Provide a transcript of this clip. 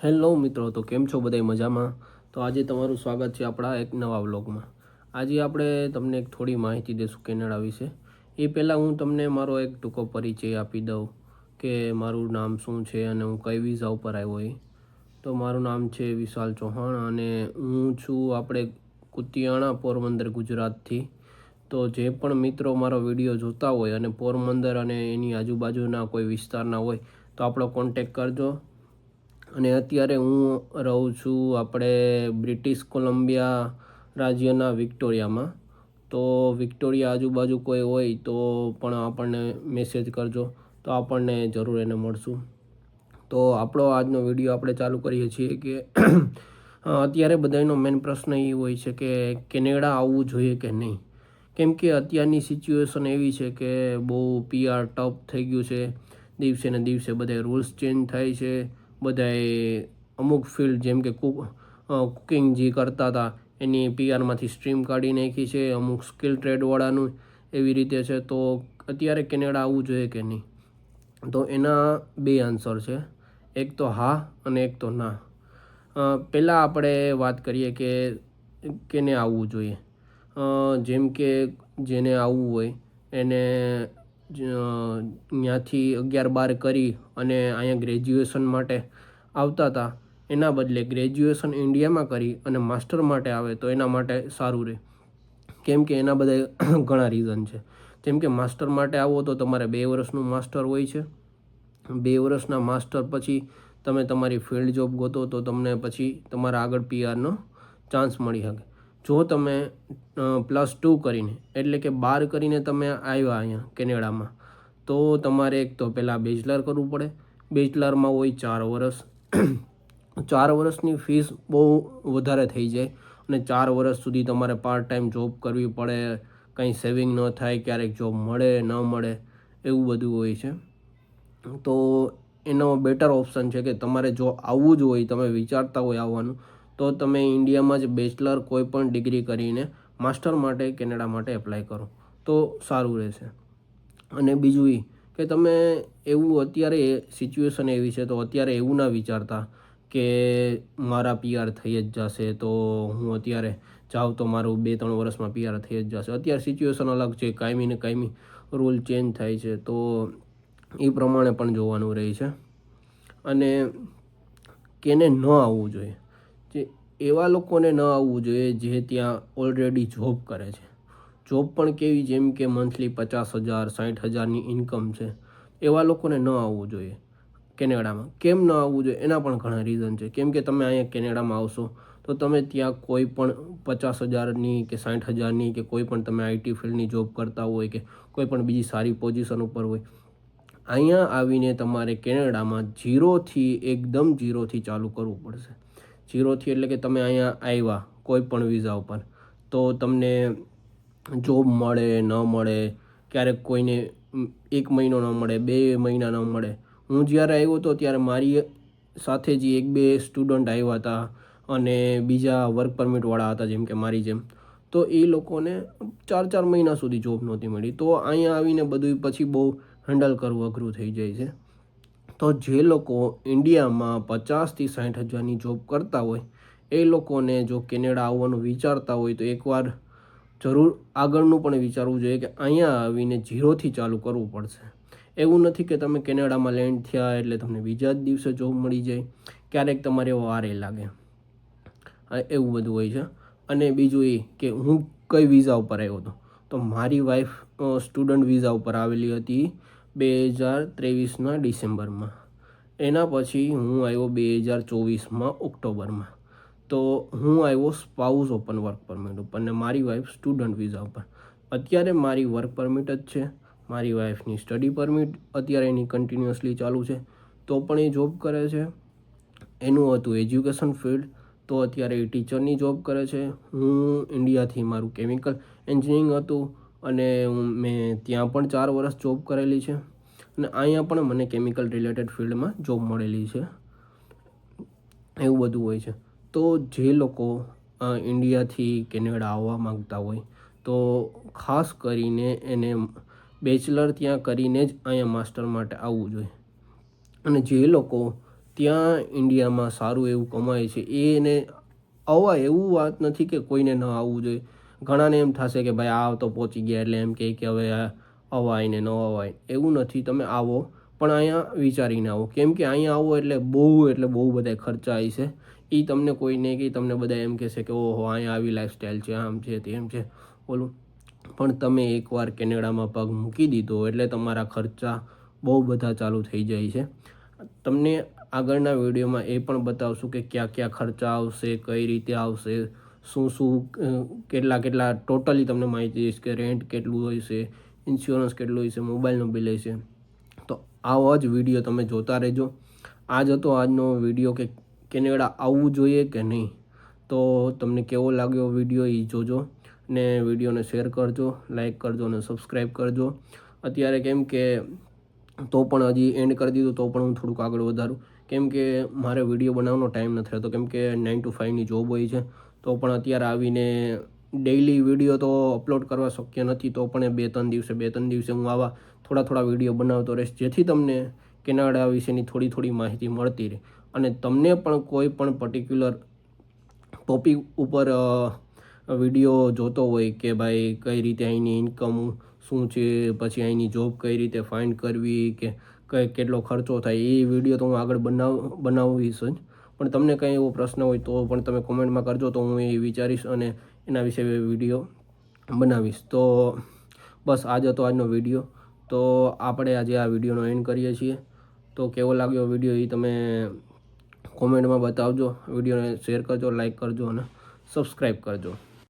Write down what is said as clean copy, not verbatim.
Hello મિત્રો, તો કેમ છો બધાય મજામાં? તો આજે તમારું સ્વાગત છે આપણા એક નવા વ્લોગમાં. આજે આપણે તમને એક થોડી માહિતી દઈશું કેનેડા વિશે. એ પહેલાં હું તમને મારો એક ટૂંકો પરિચય આપી દઉં કે મારું નામ શું છે અને હું કઈ વિઝા ઉપર આવ્યો એ. તો મારું નામ છે વિશાલ ચૌહાણ અને હું છું આપણે કુતિયાણા પોરબંદર ગુજરાતથી. તો જે પણ મિત્રો મારો વિડીયો જોતા હોય અને પોરબંદર અને એની આજુબાજુના કોઈ વિસ્તારના હોય તો આપણો કોન્ટેક કરજો. અને અત્યારે હું રહું છું આપણે બ્રિટિશ કોલંબિયા રાજ્યના વિક્ટોરિયામાં. તો વિક્ટોરિયા આજુબાજુ કોઈ હોય તો પણ આપણને મેસેજ કરજો, તો આપણને જરૂર એને મળશું. તો આપણો આજનો વિડીયો આપણે ચાલુ કરીએ છીએ કે અત્યારે બધાનો મેઇન પ્રશ્ન એ હોય છે કે કેનેડા આવવું જોઈએ કે નહીં. કેમ કે અત્યારની સિચ્યુએશન એવી છે કે બહુ પીઆર ટફ થઈ ગયું છે. દિવસે ને દિવસે બધા રૂલ્સ ચેન્જ થાય છે. બધાએ અમુક ફિલ્ડ જેમ કે કુકિંગ જે કરતા હતા એની પીઆરમાંથી સ્ટ્રીમ કાઢી નાખી છે. અમુક સ્કિલ ટ્રેડવાળાનું એવી રીતે છે. તો અત્યારે કેનેડા આવવું જોઈએ કે નહીં, તો એના બે આન્સર છે. એક તો હા અને એક તો ના. પહેલાં આપણે વાત કરીએ કે કેને આવવું જોઈએ. જેમ કે જેને આવવું હોય એને ત્યાંથી 11-12 કરી અને અહીંયા ગ્રેજ્યુએશન માટે આવતા હતા, એના બદલે ગ્રેજ્યુએશન ઇન્ડિયામાં કરી અને માસ્ટર માટે આવે તો એના માટે સારું રહે. કેમ કે એના બધા ઘણા રીઝન છે. જેમ કે માસ્ટર માટે આવો તો તમારે 2 વર્ષનું માસ્ટર હોય છે. 2 વર્ષના માસ્ટર પછી તમે તમારી ફિલ્ડ જોબ ગોતો તો તમને પછી તમારા આગળ પીઆરનો ચાન્સ મળી શકે. જો તમે +2 કરીને એટલે કે 12 કરીને તમે આવ્યા અહીંયા કેનેડામાં, તો તમારે એક તો પહેલાં બેચલર કરવું પડે. બેચલરમાં હોય 4 વર્ષ. 4 વર્ષની ફીસ બહુ વધારે થઈ જાય અને 4 વર્ષ સુધી તમારે પાર્ટ ટાઈમ જોબ કરવી પડે. કંઈ સેવિંગ ન થાય, ક્યારેક જોબ મળે ન મળે, એવું બધું હોય છે. તો એનો બેટર ઓપ્શન છે કે તમારે જો આવવું જ હોય, તમે વિચારતા હોય આવવાનું, તો તમે ઇન્ડિયામાં જ બેચલર કોઈ પણ ડિગ્રી કરીને માસ્ટર માટે કેનેડા માટે એપ્લાય કરો તો સારું રહેશે. અને બીજું એ કે તમે એવું અત્યારે સિચ્યુએશન એવી છે તો અત્યારે એવું ના વિચારતા કે મારા પીઆર થઈ જ જશે, તો હું અત્યારે જાઉં તો મારું 2-3 વર્ષમાં પીઆર થઈ જ જશે. અત્યારે સિચ્યુએશન અલગ છે. કાયમી ને કાયમી રૂલ ચેન્જ થાય છે. તો એ પ્રમાણે પણ જોવાનું રહે છે. અને કેને ન આવવું જોઈએ, જે એવા લોકોને ન આવવું જોઈએ જે ત્યાં ઓલરેડી જોબ કરે છે. જોબ પણ કેવી, જેમ કે મંથલી 50,000 60,000ની ઇન્કમ છે. એવા લોકોને ન આવવું જોઈએ કેનેડામાં. કેમ ન આવવું જોઈએ એના પણ ઘણા રીઝન છે. કેમ કે તમે અહીંયા કેનેડામાં આવશો તો તમે ત્યાં કોઈ પણ 50,000ની કે 60,000ની કે કોઈ પણ તમે આઈટી ફિલ્ડની જોબ કરતા હોય કે કોઈ પણ બીજી સારી પોઝિશન ઉપર હોય, અહીંયા આવીને તમારે કેનેડામાં એકદમ ઝીરોથી ચાલુ કરવું પડશે. ઝીરોથી એટલે કે તમે અહીંયા આવ્યા કોઈ પણ વિઝા ઉપર તો તમને જોબ મળે ન મળે, ક્યારેક કોઈને 1 મહિનો ન મળે, 2 મહિના ન મળે. હું જ્યારે આવ્યો હતો ત્યારે મારી સાથે જે 1-2 સ્ટુડન્ટ આવ્યા હતા અને બીજા વર્ક પરમિટવાળા હતા જેમ કે મારી જેમ, તો એ લોકોને 4-4 મહિના સુધી જોબ નહોતી મળી. તો અહીંયા આવીને બધું પછી બહુ હેન્ડલ કરવું અઘરું થઈ જાય છે. તો જે લોકો ઇન્ડિયામાં 50,000થી 60,000ની જોબ કરતા હોય એ લોકોને જો કેનેડા આવવાનું વિચારતા હોય તો એકવાર જરૂર આગળનું પણ વિચારવું જોઈએ કે અહીંયા આવીને ઝીરોથી ચાલુ કરવું પડશે. એવું નથી કે તમે કેનેડામાં લેન્ડ થયા એટલે તમને બીજા જ દિવસે જોબ મળી જાય. ક્યારેક તમારે વારે લાગે, એવું બધું હોય છે. અને બીજું એ કે હું કઈ વિઝા ઉપર આવ્યો હતો, તો મારી વાઈફ સ્ટુડન્ટ વિઝા ઉપર આવેલી હતી 2023ના ડિસેમ્બરમાં. એના પછી હું આવ્યો 2024માં ઓક્ટોબરમાં. તો હું આવ્યો સ્પાઉસ ઓપન વર્ક પરમિટ ઉપર અને મારી વાઈફ સ્ટુડન્ટ વિઝા ઉપર. અત્યારે મારી વર્ક પરમિટ જ છે. મારી વાઈફની સ્ટડી પરમિટ અત્યારે એની કન્ટિન્યુઅસલી ચાલુ છે, તો પણ એ જોબ કરે છે. એનું હતું એજ્યુકેશન ફિલ્ડ, તો અત્યારે એ ટીચરની જોબ કરે છે. હું ઇન્ડિયાથી મારું કેમિકલ એન્જિનિયરિંગ હતું અને મેં ત્યાં પણ 4 વર્ષ જોબ કરેલી છે. અને અહીંયા પણ મને કેમિકલ રિલેટેડ ફિલ્ડમાં જોબ મળેલી છે. એવું બધું હોય છે. તો જે લોકો ઇન્ડિયાથી કેનેડા આવવા માગતા હોય તો ખાસ કરીને એને બેચલર ત્યાં કરીને જ અહીંયા માસ્ટર માટે આવવું જોઈએ. અને જે લોકો ત્યાં ઇન્ડિયામાં સારું એવું કમાય છે. એને અવાય એવું વાત નથી કે કોઈને ન આવવું જોઈએ. ઘણાને એમ થશે કે ભાઈ આ તો પહોંચી ગયા એટલે એમ કે હવે અવાય ને ન અવાય, એવું નથી. તમે આવો પણ અહીંયા વિચારીને આવો, કેમ કે અહીંયા આવો એટલે બહુ બધા ખર્ચા આવી છે. એ તમને કોઈ નહીં કે તમને બધા એમ કહેશે કે ઓહો અહીંયા આવી લાઈફસ્ટાઈલ છે, આમ છે તેમ છે ઓલું. પણ તમે એકવાર કેનેડામાં પગ મૂકી દીધો એટલે તમારા ખર્ચા બહુ બધા ચાલુ થઈ જાય છે. તમને આગળના વિડીયોમાં એ પણ બતાવશું કે ક્યાં ક્યાં ખર્ચા આવશે, કઈ રીતે આવશે, કેટલા ટોટલી તમને માહિતી દઈશ કે રેન્ટ કેટલું હોય છે, ઇન્સ્યોરન્સ કેટલું હોય છે, મોબાઈલનું બિલ હોય છે. તો આવો જ વિડીયો તમે જોતા રહેજો. હતો આજનો વિડીયો કે કેનેડા આવવું જોઈએ કે નહીં. તો તમને કેવો લાગ્યો વિડીયો એ જોજો ને વિડીયોને શેર કરજો, લાઈક કરજો અને સબસ્ક્રાઈબ કરજો. અત્યારે કેમ કે તો પણ હજી એન્ડ કરી દીધું તો પણ હું થોડુંક આગળ વધારું, કેમ કે મારે વિડીયો બનાવવાનો ટાઈમ નથી રહેતો, કેમ કે 9 to 5ની જોબ હોય છે. તો પણ અત્યારે આવીને ડેઈલી વિડીયો તો અપલોડ કરવા શક્ય નથી. તો પણ 2-3 દિવસે હું આવા થોડા વિડીયો બનાવતો રહીશ, જેથી તમને કેનેડા વિશેની થોડી માહિતી મળતી રહે. અને તમને પણ કોઈ પણ પર્ટિક્યુલર ટોપિક ઉપર વિડીયો જોતો હોય કે ભાઈ કઈ રીતે અહીંની ઇન્કમ શું છે, પછી અહીંની જોબ કઈ રીતે ફાઇન્ડ કરવી, કે કેટલો ખર્ચો થાય, એ વિડીયો તો હું આગળ બનાવીશ જ. પણ તમને કંઈ એવો પ્રશ્ન હોય તો પણ તમે કોમેન્ટમાં કરજો, તો હું એ વિચારીશ અને એના વિશે વિડીયો બનાવીશ. તો બસ હતો આજનો વિડીયો. તો આપણે આજે આ વિડીયોનો એન્ડ કરીએ છીએ. તો કેવો લાગ્યો વિડીયો એ તમે કોમેન્ટમાં બતાવજો. વિડીયોને શેર કરજો, લાઈક કરજો અને સબસ્ક્રાઈબ કરજો.